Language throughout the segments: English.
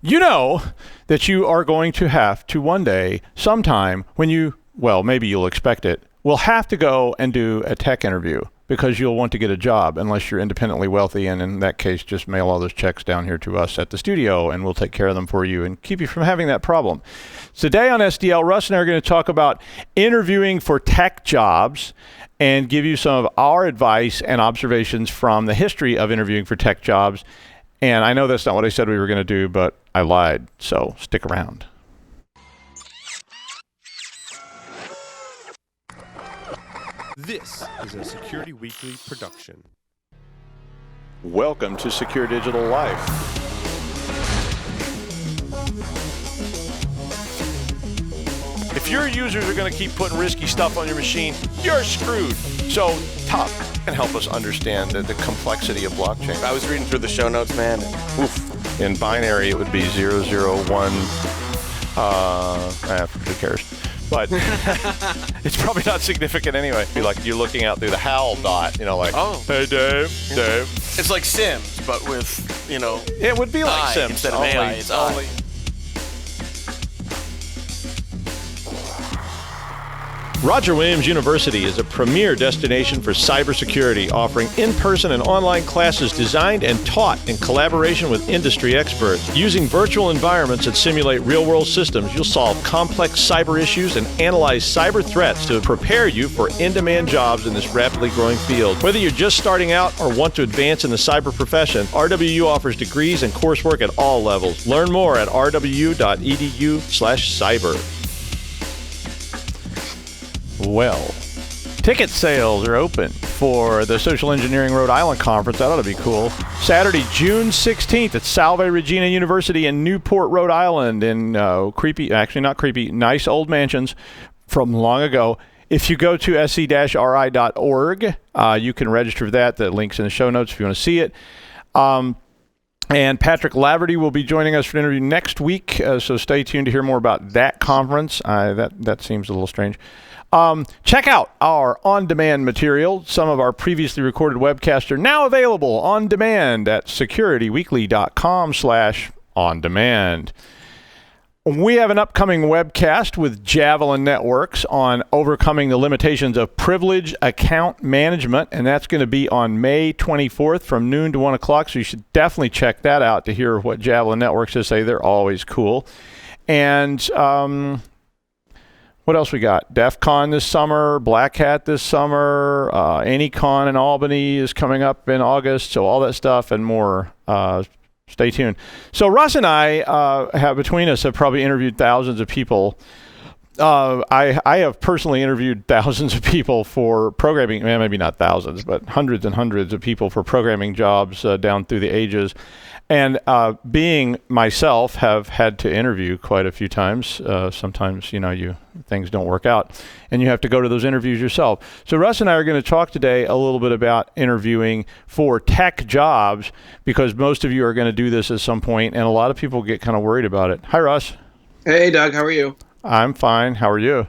You know that you are going to have to one day, sometime, when you, well, maybe you'll expect it, will have to go and do a tech interview because you'll want to get a job unless you're independently wealthy, and in that case, just mail all those checks down here to us at the studio, and we'll take care of them for you and keep you from having that problem. Today on SDL, Russ and I are going to talk about interviewing for tech jobs and give you some of our advice and observations from the history of interviewing for tech jobs. And I know that's not what I said we were going to do, but I lied, so stick around. This is a Security Weekly production. Welcome to Secure Digital Life. If your users are going to keep putting risky stuff on your machine, you're screwed. So Top can help us understand the complexity of blockchain. I was reading through the show notes, man. Oof. In binary, it would be 001. Who cares? But it's probably not significant anyway. Be like you're looking out through the HAL dot, like, oh, hey, Dave. It's like Sims, but with, It would be like I Sims. instead of AI, it's I. Roger Williams University is a premier destination for cybersecurity, offering in-person and online classes designed and taught in collaboration with industry experts. Using virtual environments that simulate real-world systems, you'll solve complex cyber issues and analyze cyber threats to prepare you for in-demand jobs in this rapidly growing field. Whether you're just starting out or want to advance in the cyber profession, RWU offers degrees and coursework at all levels. Learn more at rwu.edu/cyber. Well, ticket sales are open for the Social Engineering Rhode Island Conference. That ought to be cool. Saturday, June 16th at Salve Regina University in Newport, Rhode Island in nice old mansions from long ago. If you go to se-ri.org, you can register for that. The link's in the show notes if you want to see it. And Patrick Laverty will be joining us for an interview next week, so stay tuned to hear more about that conference. That seems a little strange. Check out our on-demand material. Some of our previously recorded webcasts are now available on demand at securityweekly.com/on-demand. We have an upcoming webcast with Javelin Networks on overcoming the limitations of privilege account management, and that's going to be on May 24th from noon to 1 o'clock, so you should definitely check that out to hear what Javelin Networks has to say. They're always cool. And what else we got? DEF CON this summer, Black Hat this summer, AnyCon in Albany is coming up in August, so all that stuff and more. Stay tuned. So Russ and I have probably interviewed thousands of people. I have personally interviewed thousands of people for programming, maybe not thousands, but hundreds and hundreds of people for programming jobs down through the ages. And being myself, have had to interview quite a few times. Sometimes, things don't work out, and you have to go to those interviews yourself. So Russ and I are going to talk today a little bit about interviewing for tech jobs, because most of you are going to do this at some point, and a lot of people get kind of worried about it. Hi, Russ. Hey, Doug. How are you? I'm fine. How are you?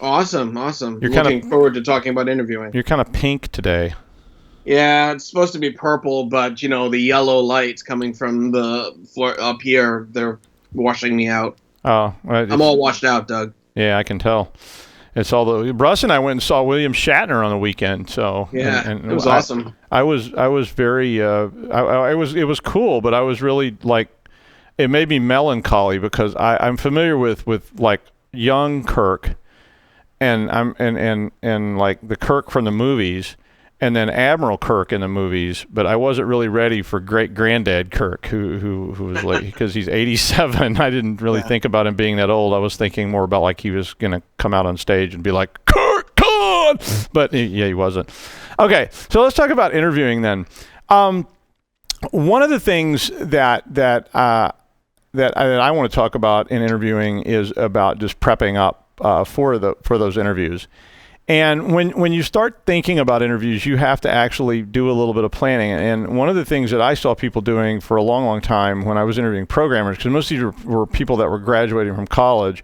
Awesome. You're looking forward to talking about interviewing. You're kind of pink today. Yeah, it's supposed to be purple, but, the yellow lights coming from the floor up here, they're washing me out. Oh. I'm all washed out, Doug. Yeah, I can tell. It's all Russ and I went and saw William Shatner on the weekend, so yeah, and it was awesome. I was very it was cool, but I was really it made me melancholy because I'm familiar with like young Kirk, and I'm like the Kirk from the movies, and then Admiral Kirk in the movies, but I wasn't really ready for great granddad Kirk, who was like, because he's 87. I didn't really think about him being that old. I was thinking more about like he was going to come out on stage and be like, Kirk, come on! But he wasn't. Okay, so let's talk about interviewing then. One of the things that I want to talk about in interviewing is about just prepping up for those interviews. And when you start thinking about interviews, you have to actually do a little bit of planning. And one of the things that I saw people doing for a long, long time when I was interviewing programmers, because most of these were people that were graduating from college,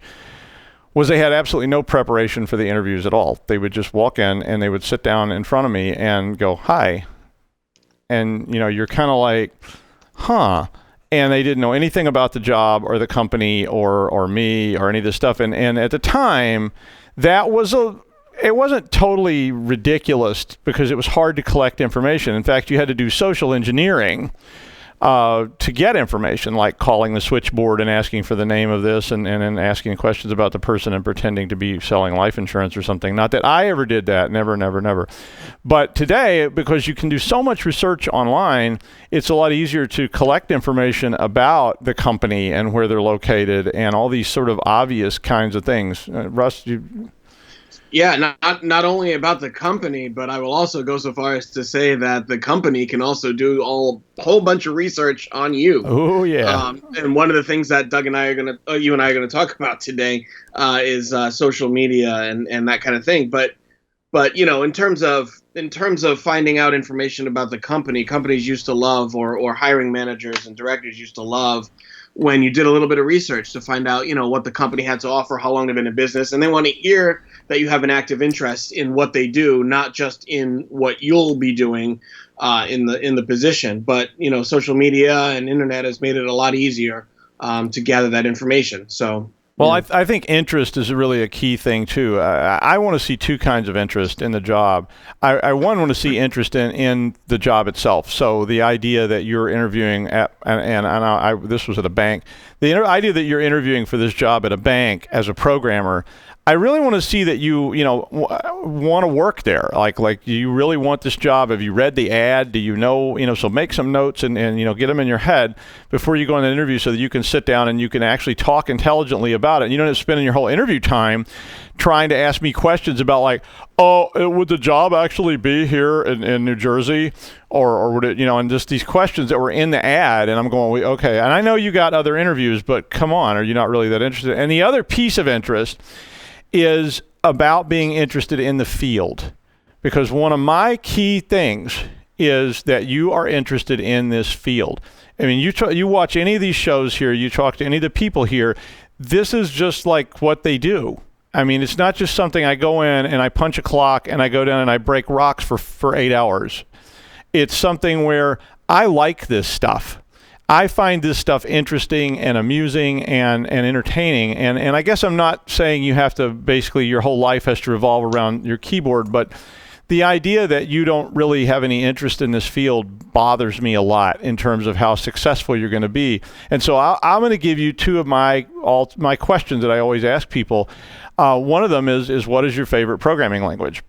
was they had absolutely no preparation for the interviews at all. They would just walk in and they would sit down in front of me and go, hi. And, you're kind of like, huh. and they didn't know anything about the job or the company or me or any of this stuff. And at the time, that was it wasn't totally ridiculous because it was hard to collect information. In fact, you had to do social engineering to get information, like calling the switchboard and asking for the name of this and then asking questions about the person and pretending to be selling life insurance or something. Not that I ever did that. Never, never, never. But today, because you can do so much research online, it's a lot easier to collect information about the company and where they're located and all these sort of obvious kinds of things. Russ, you... Yeah, not only about the company, but I will also go so far as to say that the company can also do a whole bunch of research on you. Oh yeah. And one of the things that Doug and I are you and I are gonna talk about today is social media and that kind of thing. But in terms of finding out information about the company, companies used to love, or hiring managers and directors used to love, when you did a little bit of research to find out, what the company had to offer, how long they've been in business, and they want to hear that you have an active interest in what they do, not just in what you'll be doing in the position. But social media and internet has made it a lot easier to gather that information. So. Well, I think interest is really a key thing, too. I want to see two kinds of interest in the job. I want to see interest in the job itself. So the idea that you're interviewing this was at a bank. The idea that you're interviewing for this job at a bank as a programmer, I really want to see that you want to work there. Like, do you really want this job? Have you read the ad? Do you know, so make some notes and get them in your head before you go on an interview so that you can sit down and you can actually talk intelligently about it. You don't have to spend your whole interview time trying to ask me questions about like, oh, would the job actually be here in New Jersey? Or would it, and just these questions that were in the ad. And I'm going, okay. And I know you got other interviews, but come on, are you not really that interested? And the other piece of interest is about being interested in the field, because one of my key things is that you are interested in this field. I mean, you watch any of these shows here, you talk to any of the people here, this is just like what they do. I mean, it's not just something I go in and I punch a clock and I go down and I break rocks for 8 hours. It's something where I like this stuff. I find this stuff interesting and amusing and entertaining. And I guess I'm not saying you have to, basically your whole life has to revolve around your keyboard, but the idea that you don't really have any interest in this field bothers me a lot in terms of how successful you're going to be. And so I'm going to give you two of my questions that I always ask people. One of them is what is your favorite programming language?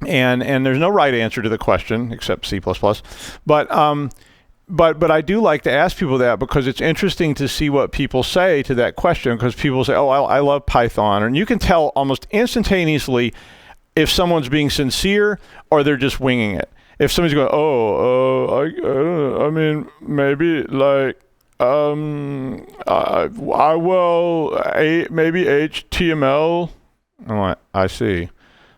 And there's no right answer to the question except C++. But I do like to ask people that because it's interesting to see what people say to that question, because people say, oh, I love Python. And you can tell almost instantaneously if someone's being sincere or they're just winging it. If somebody's going, I mean, maybe like, maybe HTML. I'm like, I see.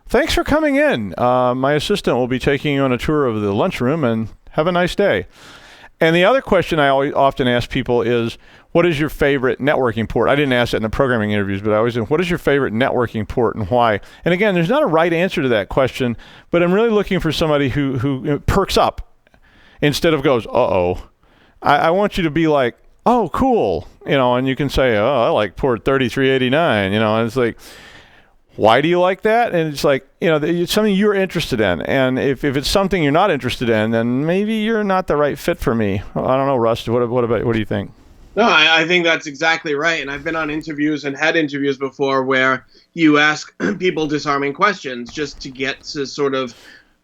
Thanks for coming in. My assistant will be taking you on a tour of the lunchroom, and have a nice day. And the other question I often ask people is, what is your favorite networking port? I didn't ask that in the programming interviews, but I always say, what is your favorite networking port and why? And again, there's not a right answer to that question, but I'm really looking for somebody who perks up instead of goes, uh-oh. I want you to be like, oh, cool. And you can say, oh, I like port 3389, and it's like, why do you like that? And it's like, it's something you're interested in. And if it's something you're not interested in, then maybe you're not the right fit for me. I don't know, Russ. What do you think? No, I think that's exactly right. And I've been on interviews and had interviews before where you ask people disarming questions just to get to sort of,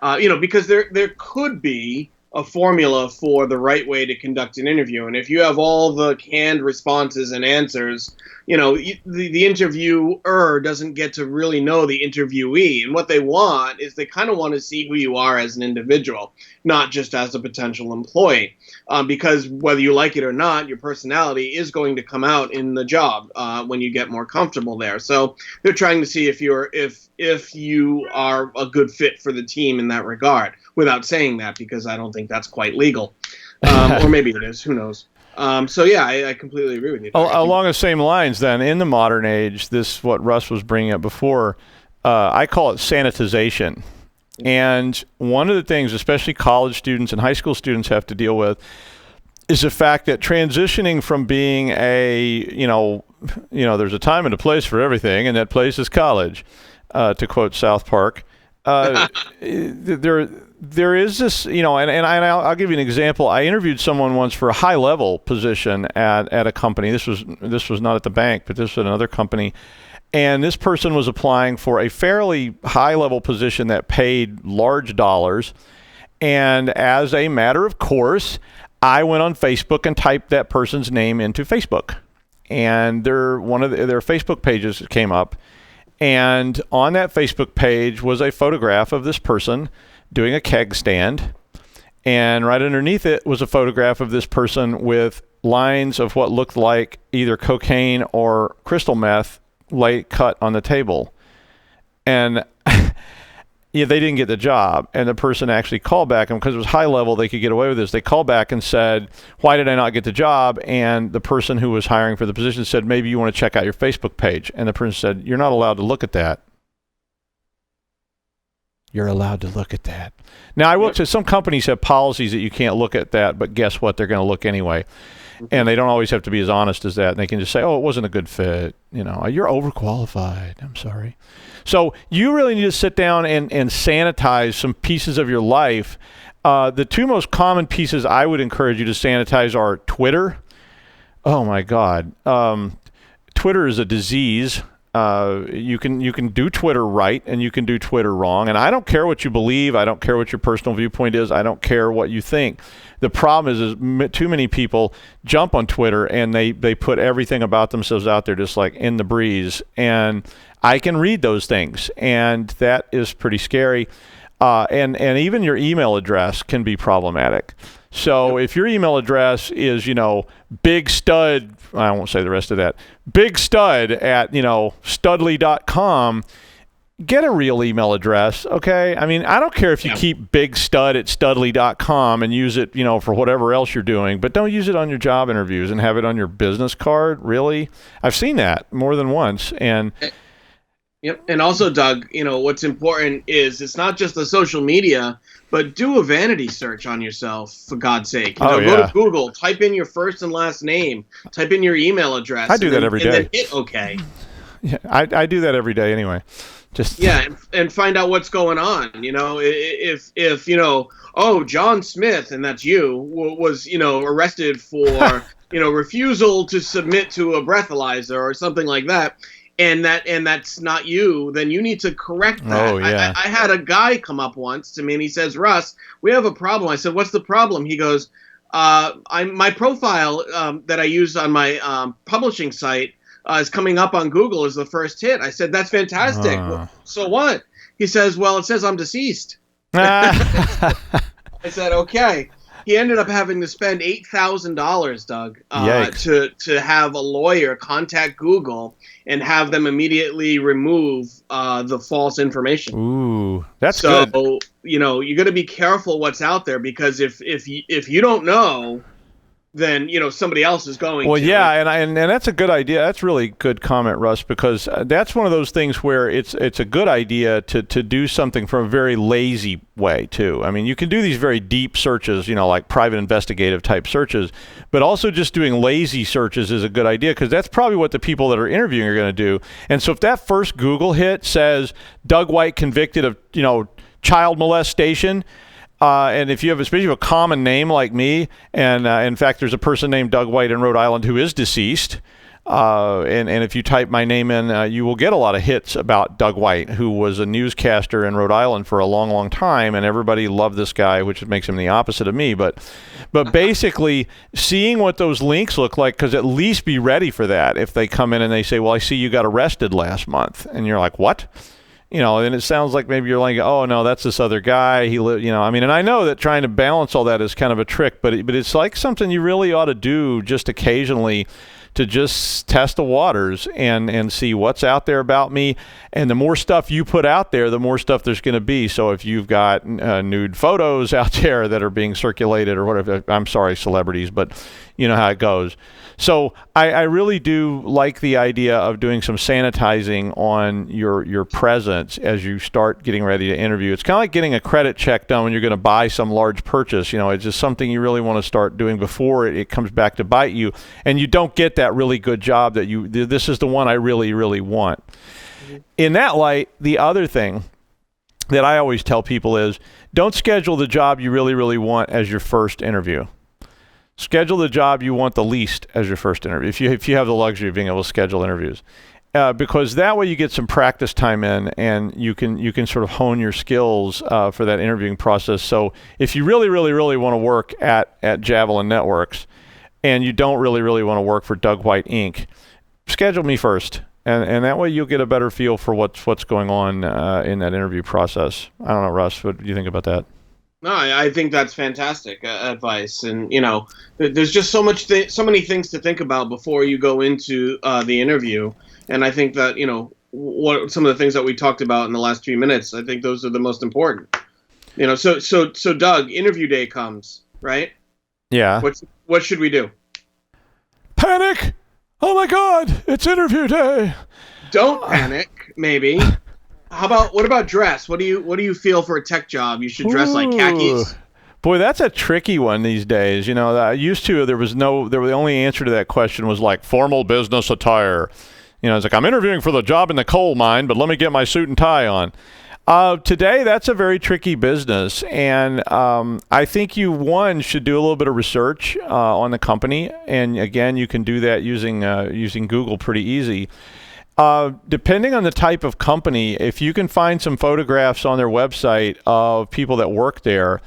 because there could be a formula for the right way to conduct an interview. And if you have all the canned responses and answers, the interviewer doesn't get to really know the interviewee. And what they want is they kind of want to see who you are as an individual, not just as a potential employee. Because whether you like it or not, your personality is going to come out in the job when you get more comfortable there. So they're trying to see if you are a good fit for the team in that regard, without saying that, because I don't think that's quite legal. Or maybe it is. Who knows? So yeah, I completely agree with you. Along the same lines, then, in the modern age, what Russ was bringing up before, I call it sanitization. And one of the things, especially college students and high school students have to deal with, is the fact that transitioning from being there's a time and a place for everything, and that place is college, to quote South Park. There is this, I'll give you an example. I interviewed someone once for a high-level position at a company. This was not at the bank, but this was at another company. And this person was applying for a fairly high-level position that paid large dollars. And as a matter of course, I went on Facebook and typed that person's name into Facebook. And one of their Facebook pages came up. And on that Facebook page was a photograph of this person doing a keg stand. And right underneath it was a photograph of this person with lines of what looked like either cocaine or crystal meth cut on the table. And yeah, they didn't get the job. And the person actually called back, and because it was high level, they could get away with this. They called back and said, why did I not get the job? And the person who was hiring for the position said, maybe you want to check out your Facebook page. And the person said, you're not allowed to look at that. You're allowed to look at that. Now, I will say some companies have policies that you can't look at that, but guess what? They're going to look anyway. And they don't always have to be as honest as that. And they can just say, oh, it wasn't a good fit. You're overqualified. I'm sorry. So you really need to sit down and sanitize some pieces of your life. The two most common pieces I would encourage you to sanitize are Twitter. Oh, my God. Twitter is a disease. You can do Twitter right and you can do Twitter wrong. And I don't care what you believe. I don't care what your personal viewpoint is. I don't care what you think. The problem is too many people jump on Twitter and they put everything about themselves out there just like in the breeze. And I can read those things, and that is pretty scary. And even your email address can be problematic. So if your email address is, big stud, I won't say the rest of that, big stud at, studley.com, get a real email address, okay? I mean, I don't care if you keep big stud at studley.com and use it, for whatever else you're doing, but don't use it on your job interviews and have it on your business card, really? I've seen that more than once, and... Yep. And also, Doug, what's important is it's not just the social media, but do a vanity search on yourself, for God's sake. Go to Google, type in your first and last name, type in your email address. I do that every day. And then hit OK. Yeah, I do that every day anyway. And find out what's going on. If John Smith, and that's you, was arrested for refusal to submit to a breathalyzer or something like that. And that's not you, then you need to correct that. Oh, yeah. I had a guy come up once to me and he says, Russ, we have a problem. I said, what's the problem? He goes, my profile that I use on my publishing site is coming up on Google as the first hit. I said, that's fantastic. Well, so what? He says, well, it says I'm deceased. I said, okay. He ended up having to spend $8,000, Doug, to have a lawyer contact Google and have them immediately remove the false information. Ooh, that's good. So, you got to be careful what's out there, because if you don't know, then somebody else is going to. Well, yeah, and that's a good idea. That's really good comment, Russ, because that's one of those things where it's a good idea to do something from a very lazy way too. I mean, you can do these very deep searches, like private investigative type searches, but also just doing lazy searches is a good idea, because that's probably what the people that are interviewing are going to do. And so if that first Google hit says Doug White convicted of child molestation, and if you have especially a common name like me, and in fact, there's a person named Doug White in Rhode Island who is deceased, and if you type my name in, you will get a lot of hits about Doug White, who was a newscaster in Rhode Island for a long, long time, and everybody loved this guy, which makes him the opposite of me. But basically, seeing what those links look like, because at least be ready for that. If they come in and they say, well, I see you got arrested last month, and you're like, what? And it sounds like maybe you're like, oh, no, that's this other guy. And I know that trying to balance all that is kind of a trick, but it's like something you really ought to do just occasionally to just test the waters and see what's out there about me. And the more stuff you put out there, the more stuff there's going to be. So if you've got nude photos out there that are being circulated or whatever, I'm sorry, celebrities, but you know how it goes. So I really do like the idea of doing some sanitizing on your presence as you start getting ready to interview. It's kind of like getting a credit check done when you're going to buy some large purchase. You know, it's just something you really want to start doing before it comes back to bite you, and you don't get that really good job that this is the one I really, really want. In that light, the other thing that I always tell people is don't schedule the job you really, really want as your first interview. Schedule the job you want the least as your first interview, if you have the luxury of being able to schedule interviews. Because that way you get some practice time in, and you can sort of hone your skills for that interviewing process. So if you really, really, really want to work at Javelin Networks, and you don't really, really want to work for Doug White Inc., schedule me first. And that way you'll get a better feel for what's going on in that interview process. I don't know, Russ, what do you think about that? No, I think that's fantastic advice, and you know, there's just so many things to think about before you go into the interview, and I think that, you know, what some of the things that we talked about in the last few minutes, I think those are the most important. You know, so Doug, interview day comes, right? Yeah. What should we do? Panic! Oh my God, it's interview day. Don't panic, maybe. What about dress? What do you feel for a tech job? You should dress like khakis. Boy, that's a tricky one these days. You know, I used to, the only answer to that question was like formal business attire. You know, it's like, I'm interviewing for the job in the coal mine, but let me get my suit and tie on. Today, that's a very tricky business, and I think you should do a little bit of research on the company, and again, you can do that using Google pretty easy. Depending on the type of company, if you can find some photographs on their website of people that work there,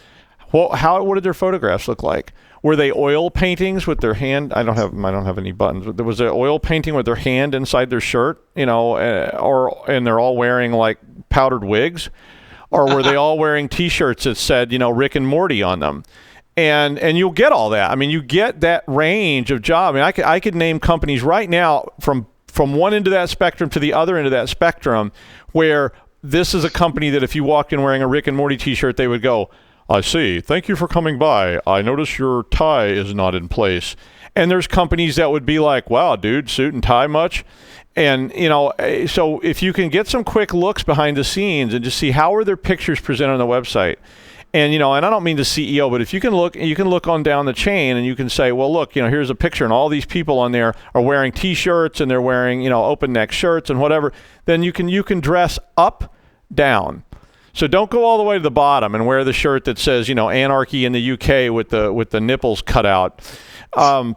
what did their photographs look like? Were they oil paintings with their hand? I don't have any buttons. But there was an oil painting with their hand inside their shirt, you know, and they're all wearing like powdered wigs, or were they all wearing T-shirts that said, you know, Rick and Morty on them? And you'll get all that. I mean, you get that range of job. I mean, I could name companies right now from one end of that spectrum to the other end of that spectrum, where this is a company that if you walked in wearing a Rick and Morty T-shirt, they would go, I see. Thank you for coming by. I notice your tie is not in place. And there's companies that would be like, wow, dude, suit and tie much? And, you know, so if you can get some quick looks behind the scenes and just see how are their pictures presented on the website. And, you know, and I don't mean the CEO, but if you can look on down the chain and you can say, well, look, you know, here's a picture and all these people on there are wearing T-shirts and they're wearing, you know, open neck shirts and whatever, then you can dress up, down. So don't go all the way to the bottom and wear the shirt that says, you know, anarchy in the UK with the nipples cut out. But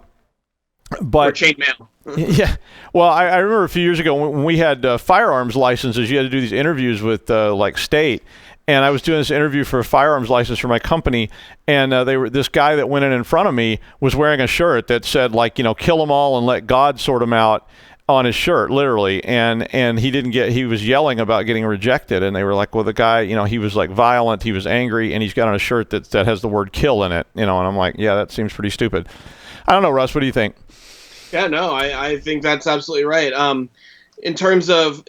or chainmail. Yeah. Well, I remember a few years ago when we had firearms licenses, you had to do these interviews with like state. And I was doing this interview for a firearms license for my company, and this guy that went in front of me was wearing a shirt that said, like, you know, kill them all and let God sort them out on his shirt, literally. And he was yelling about getting rejected, and they were like, well, the guy, you know, he was like violent, he was angry, and he's got on a shirt that has the word kill in it, you know. And I'm like, yeah, that seems pretty stupid. I don't know, Russ, what do you think? Yeah, no, I think that's absolutely right. In terms of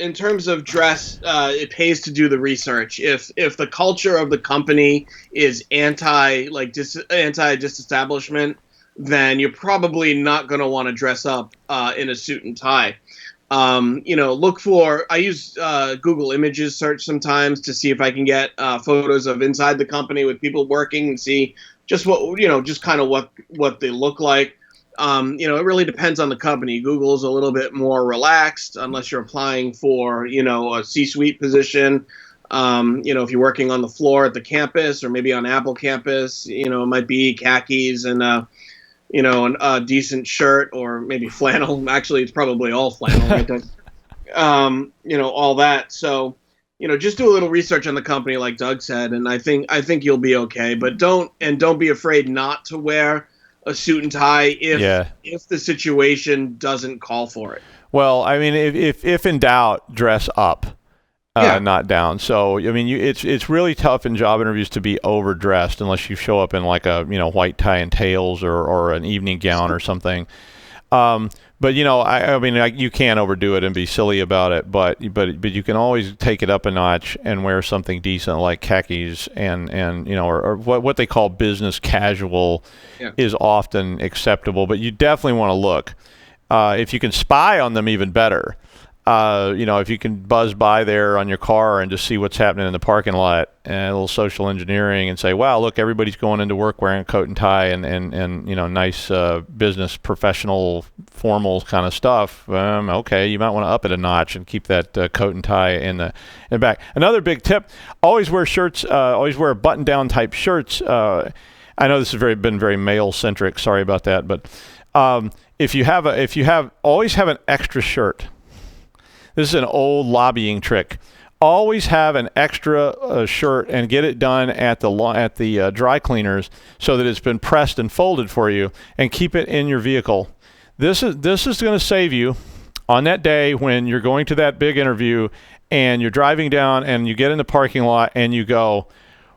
dress, it pays to do the research. If the culture of the company is anti disestablishment, then you're probably not going to want to dress up in a suit and tie. You know, I use Google Images search sometimes to see if I can get photos of inside the company with people working and see just kind of what they look like. You know, it really depends on the company. Google's a little bit more relaxed unless you're applying for, you know, a C-suite position. You know, if you're working on the floor at the campus or maybe on Apple campus, you know, it might be khakis and, you know, a decent shirt or maybe flannel. Actually, it's probably all flannel. Right? You know, all that. So, you know, just do a little research on the company, like Doug said, and I think you'll be okay. But don't be afraid not to wear a suit and tie if the situation doesn't call for it. Well, I mean, if in doubt, dress up, not down. So, I mean, it's really tough in job interviews to be overdressed unless you show up in like a, you know, white tie and tails or an evening gown or something. But I mean, you can't overdo it and be silly about it. But you can always take it up a notch and wear something decent like khakis and or what they call business casual is often acceptable. But you definitely want to look. If you can spy on them, even better. If you can buzz by there on your car and just see what's happening in the parking lot and a little social engineering and say, wow, look, everybody's going into work wearing a coat and tie and nice business, professional, formal kind of stuff. Okay, you might want to up it a notch and keep that coat and tie in the back. Another big tip, always wear shirts, always wear button-down type shirts. I know this has been very male-centric. Sorry about that. But always have an extra shirt. This is an old lobbying trick. Always have an extra shirt and get it done at the dry cleaners so that it's been pressed and folded for you, and keep it in your vehicle. This is going to save you on that day when you're going to that big interview and you're driving down and you get in the parking lot and you go,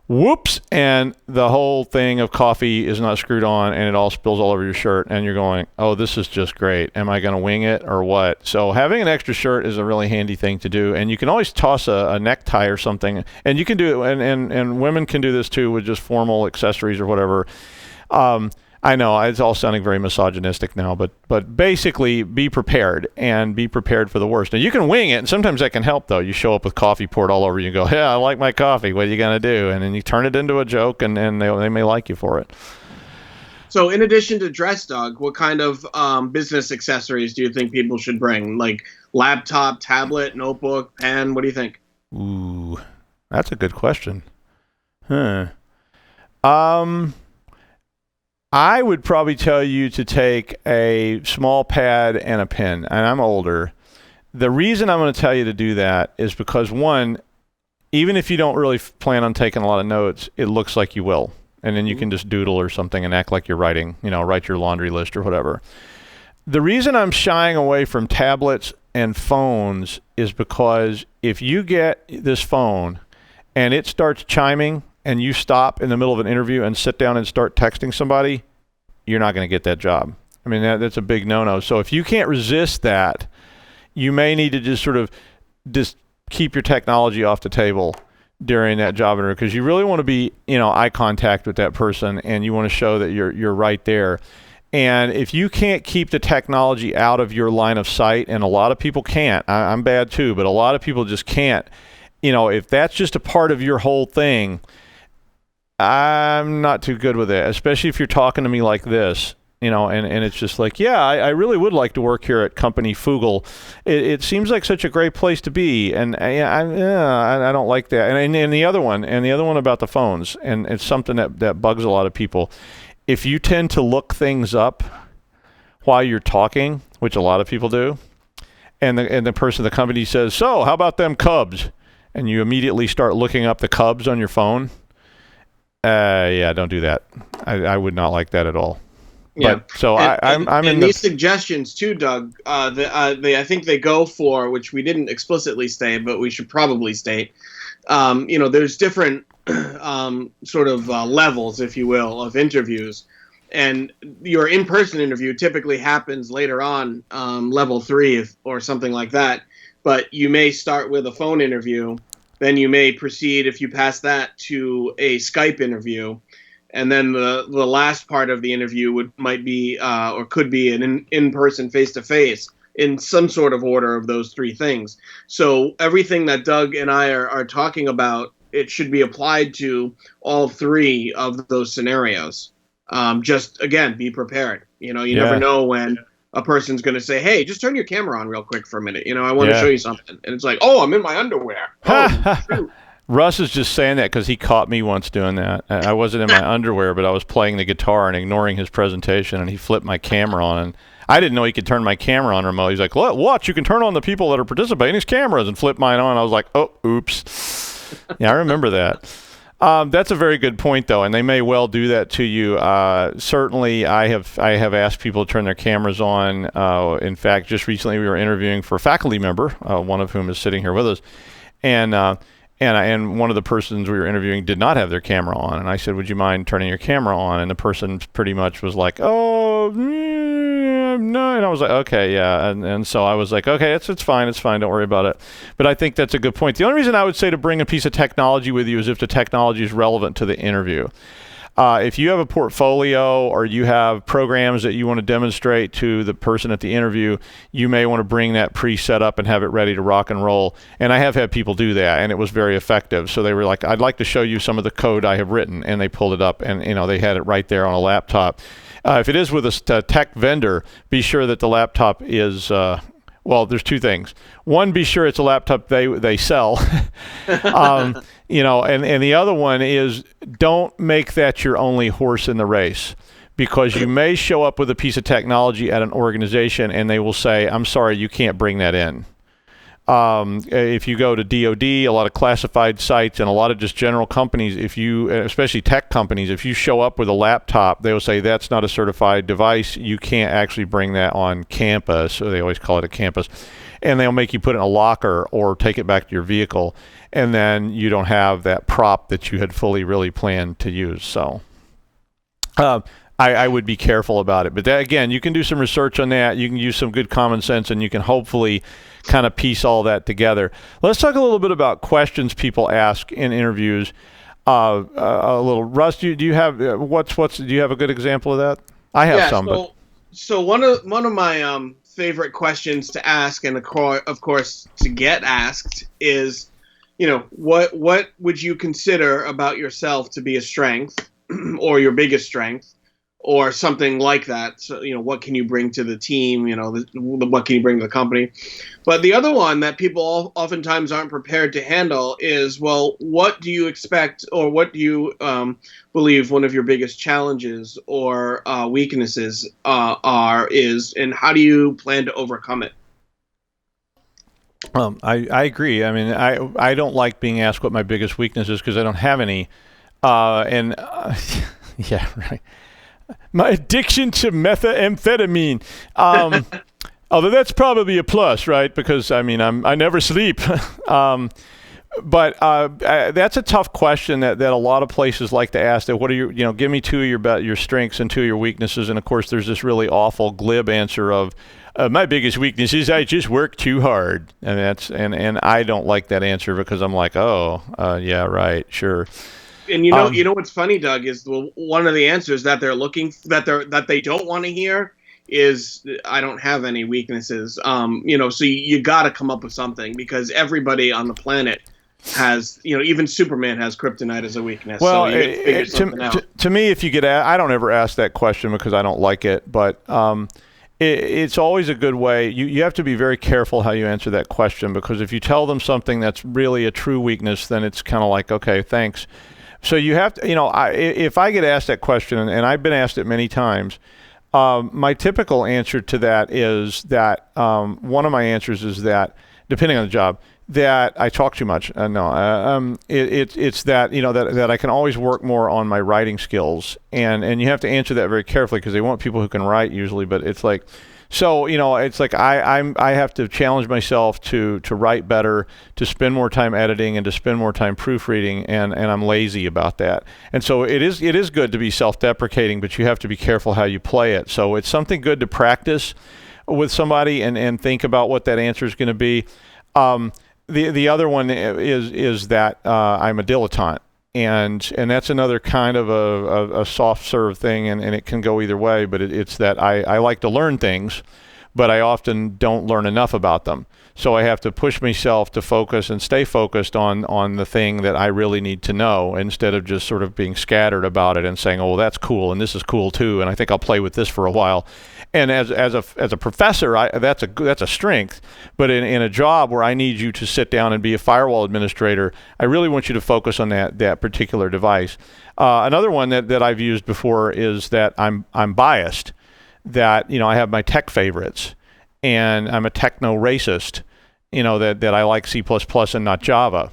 whoops, and the whole thing of coffee is not screwed on and it all spills all over your shirt and you're going, oh, this is just great. Am I going to wing it or what? So having an extra shirt is a really handy thing to do, and you can always toss a necktie or something, and you can do it, and women can do this too with just formal accessories or whatever. I know it's all sounding very misogynistic now, but basically be prepared and be prepared for the worst. Now you can wing it, and sometimes that can help though. You show up with coffee poured all over you and go, yeah, I like my coffee. What are you gonna do? And then you turn it into a joke, and they may like you for it. So in addition to dress, Doug, what kind of business accessories do you think people should bring? Like laptop, tablet, notebook, pen? What do you think? Ooh, that's a good question. I would probably tell you to take a small pad and a pen, and I'm older. The reason I'm going to tell you to do that is because, one, even if you don't really plan on taking a lot of notes, it looks like you will. And then you can just doodle or something and act like you're writing, write your laundry list or whatever. The reason I'm shying away from tablets and phones is because if you get this phone and it starts chiming and you stop in the middle of an interview and sit down and start texting somebody, you're not going to get that job. I mean, that's a big no-no. So if you can't resist that, you may need to just keep your technology off the table during that job interview, because you really want to be, eye contact with that person, and you want to show that you're right there. And if you can't keep the technology out of your line of sight, and a lot of people can't, I'm bad too, but a lot of people just can't, if that's just a part of your whole thing, I'm not too good with it, especially if you're talking to me like this, and it's just like, yeah, I really would like to work here at Company Fugel. It seems like such a great place to be, and I don't like that. And the other one about the phones, and it's something that bugs a lot of people. If you tend to look things up while you're talking, which a lot of people do, and the person at the company says, so how about them Cubs? And you immediately start looking up the Cubs on your phone. Yeah, don't do that. I would not like that at all. Yeah. But, so I'm in these suggestions too, Doug. I think they go for, which we didn't explicitly state, but we should probably state. There's different sort of levels, if you will, of interviews, and your in-person interview typically happens later on, level 3 or something like that. But you may start with a phone interview. Then you may proceed, if you pass that, to a Skype interview. And then the last part of the interview might be or could be an in-person face-to-face, in some sort of order of those three things. So everything that Doug and I are talking about, it should be applied to all three of those scenarios. Just, again, be prepared. You never know when a person's going to say, hey, just turn your camera on real quick for a minute. I want to show you something. And it's like, oh, I'm in my underwear. Oh, shoot. Russ is just saying that because he caught me once doing that. I wasn't in my underwear, but I was playing the guitar and ignoring his presentation, and he flipped my camera on. And I didn't know he could turn my camera on remote. He's like, watch, you can turn on the people that are participating as cameras, and flip mine on. I was like, oh, oops. Yeah, I remember that. That's a very good point, though, and they may well do that to you. Certainly, I have asked people to turn their cameras on. In fact, just recently we were interviewing for a faculty member, one of whom is sitting here with us, and one of the persons we were interviewing did not have their camera on, and I said, "Would you mind turning your camera on?" And the person pretty much was like, "Oh, no," was like, okay, yeah. And so I was like, okay, it's fine. Don't worry about it. But I think that's a good point. The only reason I would say to bring a piece of technology with you is if the technology is relevant to the interview. If you have a portfolio or you have programs that you want to demonstrate to the person at the interview, you may want to bring that pre-set up and have it ready to rock and roll. And I have had people do that, and it was very effective. So they were like, I'd like to show you some of the code I have written, and they pulled it up, and they had it right there on a laptop. If it is with a tech vendor, be sure that the laptop is well, there's two things. One, be sure it's a laptop they sell. And the other one is don't make that your only horse in the race, because you may show up with a piece of technology at an organization and they will say, I'm sorry, you can't bring that in. If you go to DoD, a lot of classified sites and a lot of just general companies, especially tech companies, if you show up with a laptop, they will say that's not a certified device. You can't actually bring that on campus. So they always call it a campus. And they'll make you put it in a locker or take it back to your vehicle. And then you don't have that prop that you had fully really planned to use. So I would be careful about it. But that, again, you can do some research on that. You can use some good common sense, and you can hopefully kind of piece all that together. Let's talk a little bit about questions people ask in interviews. A little, Russ, do you have do you have a good example of that? I have some. So one of my favorite questions to ask, and of course to get asked, is, what would you consider about yourself to be a strength, or your biggest strength, or something like that? So, what can you bring to the team? What can you bring to the company? But the other one that people oftentimes aren't prepared to handle is, well, what do you expect, or what do you believe one of your biggest challenges or weaknesses is, and how do you plan to overcome it? I agree. I mean, I don't like being asked what my biggest weakness is because I don't have any. Yeah, right. My addiction to methamphetamine. Although that's probably a plus, right? Because I never sleep. But that's a tough question that a lot of places like to ask. That what are your, give me two of your strengths and two of your weaknesses. And of course, there's this really awful glib answer of my biggest weakness is I just work too hard, and I don't like that answer because I'm like, yeah, right, sure. And you know what's funny, Doug, is one of the answers that they're looking that they don't want to hear is I don't have any weaknesses. So you got to come up with something, because everybody on the planet has, even Superman has kryptonite as a weakness. Well, so to me, if you get I don't ever ask that question because I don't like it, but it's always a good way. You have to be very careful how you answer that question, because if you tell them something that's really a true weakness, then it's kind of like, okay, thanks. So you have to, if I get asked that question, and I've been asked it many times, my typical answer to that is that one of my answers is that, depending on the job, that I talk too much. It's that, that I can always work more on my writing skills, and you have to answer that very carefully because they want people who can write usually, but it's like, so, it's like I have to challenge myself to write better, to spend more time editing, and to spend more time proofreading, and I'm lazy about that. And so it is good to be self-deprecating, but you have to be careful how you play it. So it's something good to practice with somebody and think about what that answer is going to be. The other one is that I'm a dilettante. And that's another kind of a soft serve thing, and it can go either way, but it's that I like to learn things, but I often don't learn enough about them. So I have to push myself to focus and stay focused on the thing that I really need to know, instead of just sort of being scattered about it and saying, oh, well, that's cool, and this is cool too, and I think I'll play with this for a while. And as a professor, that's a strength. But in a job where I need you to sit down and be a firewall administrator, I really want you to focus on that particular device. Another one that I've used before is that I'm biased. That I have my tech favorites, and I'm a techno racist. That I like C++ and not Java.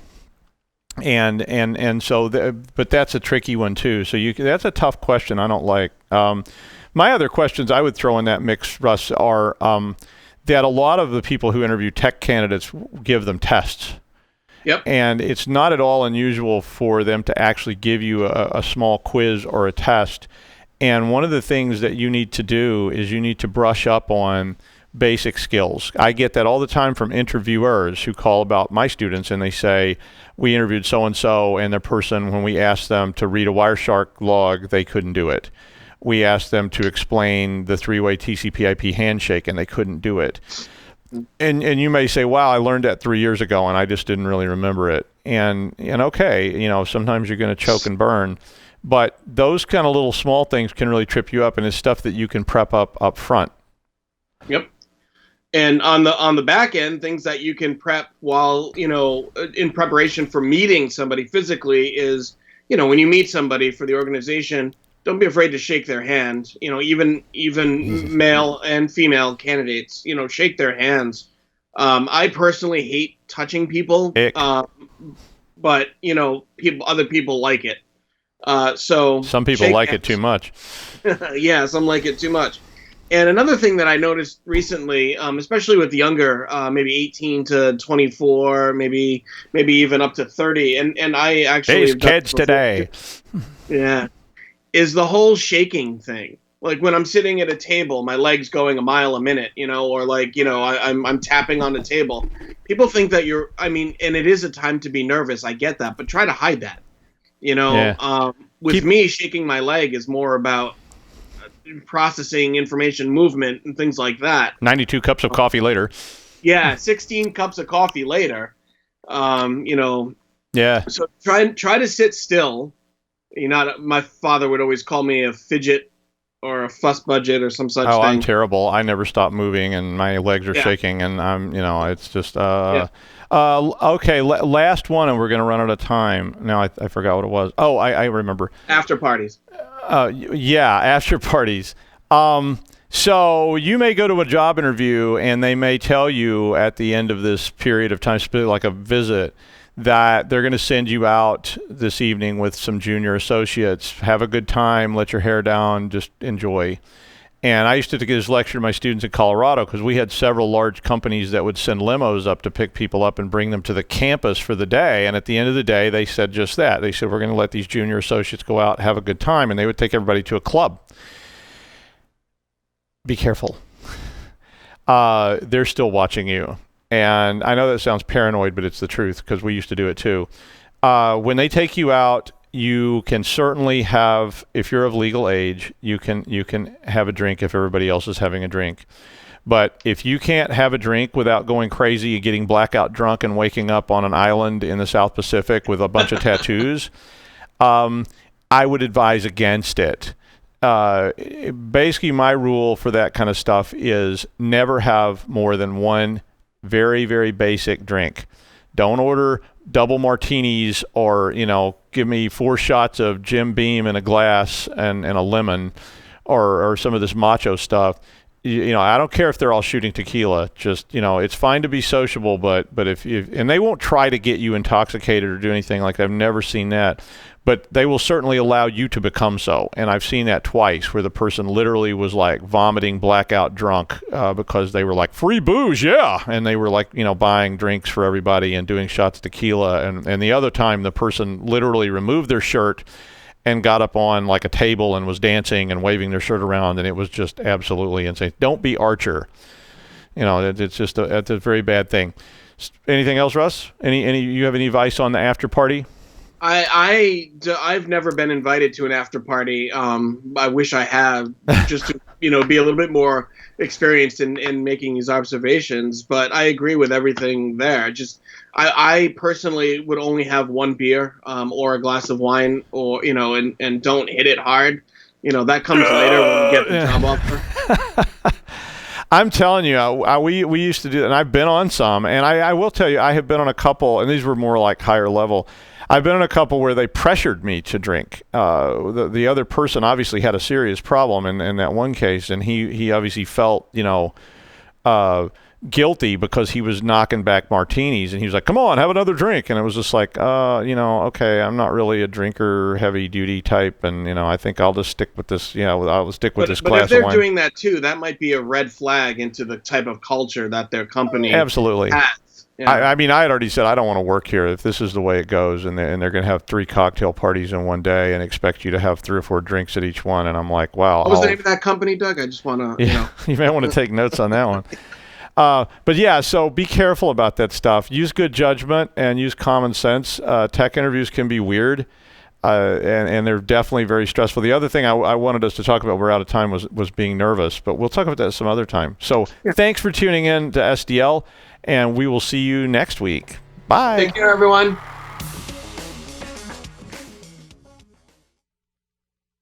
And so but that's a tricky one too. So that's a tough question. I don't like. My other questions I would throw in that mix, Russ, are that a lot of the people who interview tech candidates give them tests. Yep. And it's not at all unusual for them to actually give you a small quiz or a test. And one of the things that you need to do is you need to brush up on basic skills. I get that all the time from interviewers who call about my students and they say, we interviewed so-and-so and the person, when we asked them to read a Wireshark log, they couldn't do it. We asked them to explain the three-way TCP/IP handshake and they couldn't do it. And you may say, wow, I learned that 3 years ago and I just didn't really remember it. And okay, sometimes you're going to choke and burn. But those kind of little small things can really trip you up, and it's stuff that you can prep up front. Yep. And on the back end, things that you can prep while, in preparation for meeting somebody physically is, when you meet somebody for the organization, don't be afraid to shake their hand. Even male and female candidates, shake their hands. I personally hate touching people, but other people like it. So some people like it too much. Yeah, some like it too much. And another thing that I noticed recently, especially with younger, maybe 18 to 24, maybe even up to 30, and I actually these kids today, yeah, is the whole shaking thing. Like when I'm sitting at a table, my legs going a mile a minute, or I'm tapping on the table. People think that and it is a time to be nervous. I get that, but try to hide that. With me, shaking my leg is more about processing information, movement, and things like that. 92 cups of coffee later. Yeah, 16 cups of coffee later. Yeah. So try to sit still. My father would always call me a fidget or a fuss budget or some such thing. I'm terrible. I never stop moving, and my legs are shaking, and I'm, it's just. Okay, last one, and we're going to run out of time. Now I forgot what it was. Oh, I remember. After parties. Yeah, after parties. So you may go to a job interview, and they may tell you at the end of this period of time, like a visit, that they're going to send you out this evening with some junior associates. Have a good time, let your hair down, just enjoy. And I used to give this lecture to my students in Colorado because we had several large companies that would send limos up to pick people up and bring them to the campus for the day. And at the end of the day, they said just that. They said, we're going to let these junior associates go out, have a good time. And they would take everybody to a club. Be careful. They're still watching you. And I know that sounds paranoid, but it's the truth because we used to do it too. When they take you out, you can certainly have, if you're of legal age, you can have a drink if everybody else is having a drink. But if you can't have a drink without going crazy and getting blackout drunk and waking up on an island in the South Pacific with a bunch of tattoos, I would advise against it. Basically, my rule for that kind of stuff is never have more than one very, very basic drink. Don't order double martinis or, give me 4 shots of Jim Beam in a glass and a lemon or some of this macho stuff. I don't care if they're all shooting tequila. Just, it's fine to be sociable, but if and they won't try to get you intoxicated or do anything like that. I've never seen that. But they will certainly allow you to become so. And I've seen that twice where the person literally was like vomiting blackout drunk because they were like, free booze, yeah. And they were like, buying drinks for everybody and doing shots of tequila. And the other time the person literally removed their shirt and got up on like a table and was dancing and waving their shirt around. And it was just absolutely insane. Don't be Archer. It's just it's a very bad thing. Anything else, Russ? You have any advice on the after party? I've never been invited to an after party. I wish I had, just to be a little bit more experienced in making these observations. But I agree with everything there. I personally would only have one beer or a glass of wine, or and don't hit it hard. That comes later when you get the job offer. I'm telling you, we used to do that, and I've been on some, and I will tell you, I have been on a couple, and these were more like higher level. I've been on a couple where they pressured me to drink. The other person obviously had a serious problem in that one case, and he obviously felt, guilty because he was knocking back martinis, and he was like, come on, have another drink. And it was just like, okay, I'm not really a drinker, heavy duty type, and I think I'll just stick with this, I'll stick with this glass of wine. But if they're doing that too, that might be a red flag into the type of culture that their company absolutely has. Yeah. I mean, I had already said I don't want to work here if this is the way it goes, and they're going to have 3 cocktail parties in one day and expect you to have 3 or 4 drinks at each one. And I'm like, wow. What was the name of that company, Doug? I just want to, You may want to take notes on that one. But yeah, so be careful about that stuff. Use good judgment and use common sense. Tech interviews can be weird, and they're definitely very stressful. The other thing I wanted us to talk about, we're out of time, was being nervous, but we'll talk about that some other time. So Thanks for tuning in to SDL, and we will see you next week. Bye. Take care, everyone.